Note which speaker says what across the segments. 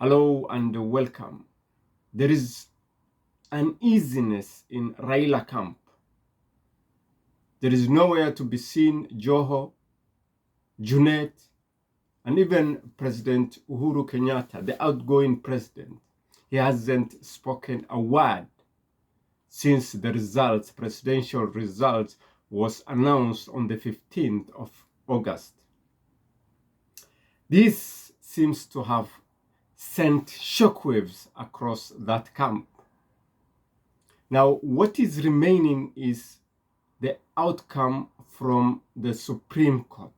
Speaker 1: Hello and welcome. There is uneasiness in Raila Camp. There is nowhere to be seen Joho, Junet, and even President Uhuru Kenyatta, the outgoing president. He hasn't spoken a word since the presidential results, was announced on the 15th of August. This seems to have sent shockwaves across that camp. Now, what is remaining is the outcome from the Supreme Court.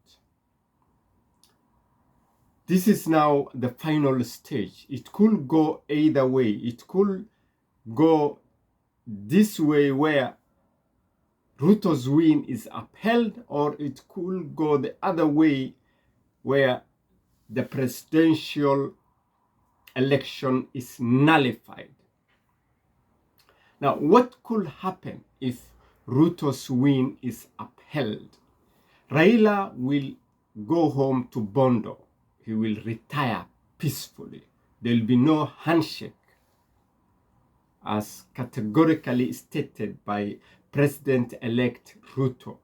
Speaker 1: This is now the final stage. It could go either way. It could go this way where Ruto's win is upheld, or it could go the other way where the presidential election is nullified. Now, what could happen if Ruto's win is upheld? Raila will go home to Bondo. He will retire peacefully. There will be no handshake, as categorically stated by President-elect Ruto.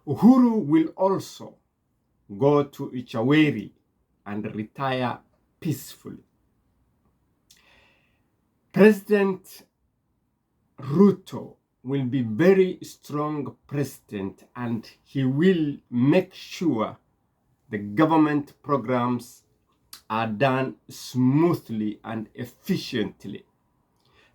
Speaker 1: Uhuru will also go to Ichaweri and retire peacefully. President Ruto will be very strong president, and he will make sure the government programs are done smoothly and efficiently.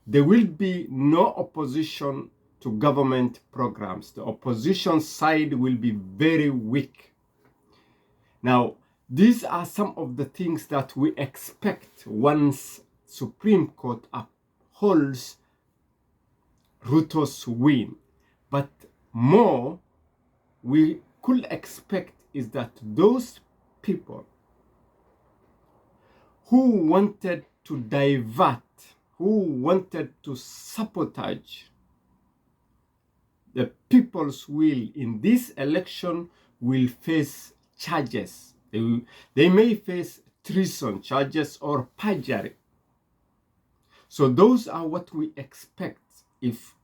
Speaker 1: There will be no opposition to government programs. The opposition side will be very weak. Now, these are some of the things that we expect once Supreme Court upholds Ruto's win. But more we could expect is that those people who wanted to divert, who wanted to sabotage the people's will in this election will face charges. They may face treason charges or perjury. So those are what we expect if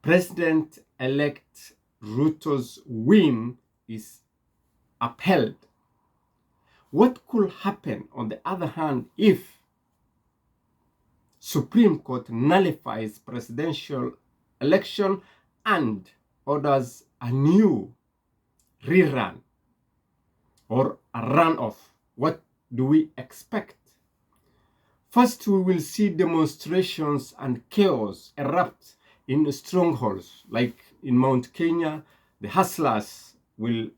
Speaker 1: President-elect Ruto's win is upheld. What could happen, on the other hand, if Supreme Court nullifies presidential election and orders a new rerun or a runoff? What do we expect? First, we will see demonstrations and chaos erupt in strongholds, like in Mount Kenya. The hustlers will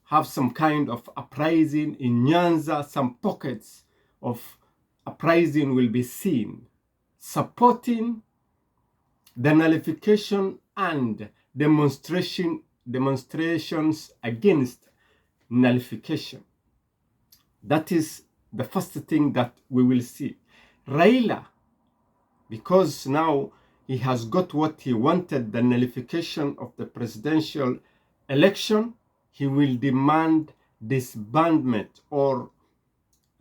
Speaker 1: have some kind of uprising. In Nyanza, some pockets of uprising will be seen, supporting the nullification and demonstrations against nullification. That is the first thing that we will see. Raila, because now he has got what he wanted, the nullification of the presidential election, he will demand disbandment or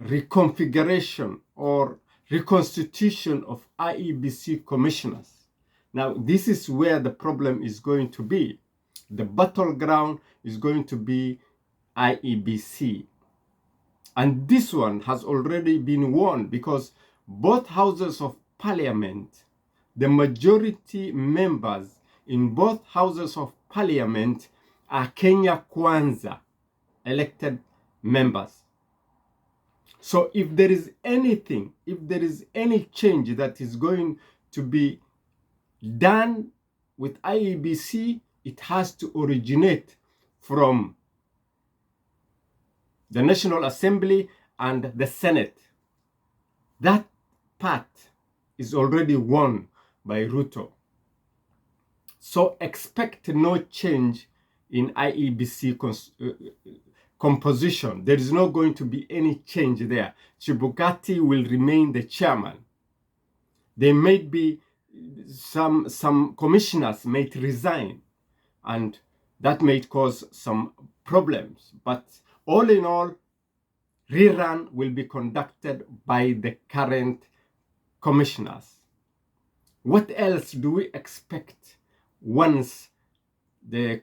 Speaker 1: reconfiguration or reconstitution of IEBC commissioners. Now, this is where the problem is going to be. The battleground is going to be IEBC. And this one has already been won because both houses of parliament, the majority members in both houses of parliament are Kenya Kwanza elected members. So if there is anything, if there is any change that is going to be done with IEBC, it has to originate from the National Assembly and the Senate. That part is already won by Ruto. So expect no change in IEBC composition. There is not going to be any change there. Chibukati will remain the chairman. There may be some commissioners may resign, and that may cause some problems. But all in all, rerun will be conducted by the current commissioners. What else do we expect once the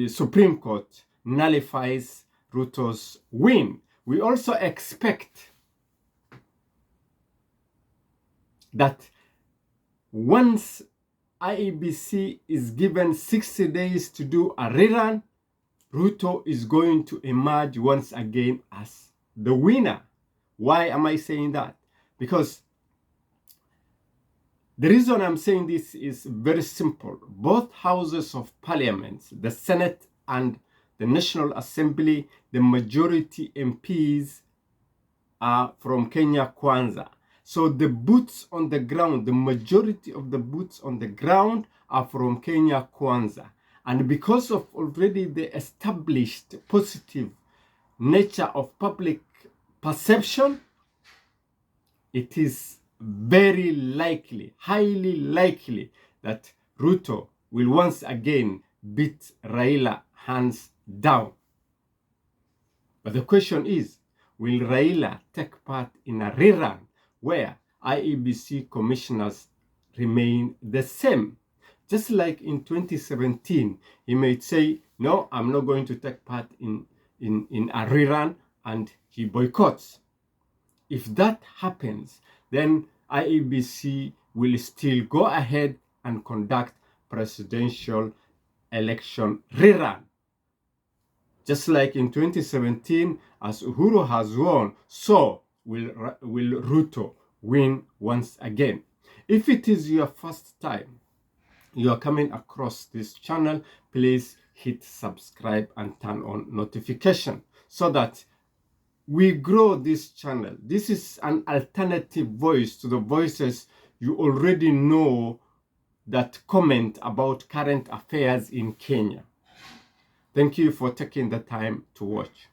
Speaker 1: Supreme Court nullifies Ruto's win? We also expect that once IEBC is given 60 days to do a rerun, Ruto is going to emerge once again as the winner. Why am I saying that? Because the reason I'm saying this is very simple. Both houses of parliament, the Senate and the National Assembly, the majority MPs are from Kenya Kwanza. So the boots on the ground, the majority of the boots on the ground are from Kenya Kwanza. And because of already the established positive nature of public perception, it is very likely, highly likely, that Ruto will once again beat Raila hands down. But the question is, will Raila take part in a rerun where IEBC commissioners remain the same? Just like in 2017, he may say, no, I'm not going to take part in a rerun, and he boycotts. If that happens, then IEBC will still go ahead and conduct presidential election rerun. Just like in 2017, as Uhuru has won, so will Ruto win once again. If it is your first time you are coming across this channel, please hit subscribe and turn on notification so that we grow this channel. This is an alternative voice to the voices you already know that comment about current affairs in Kenya. Thank you for taking the time to watch.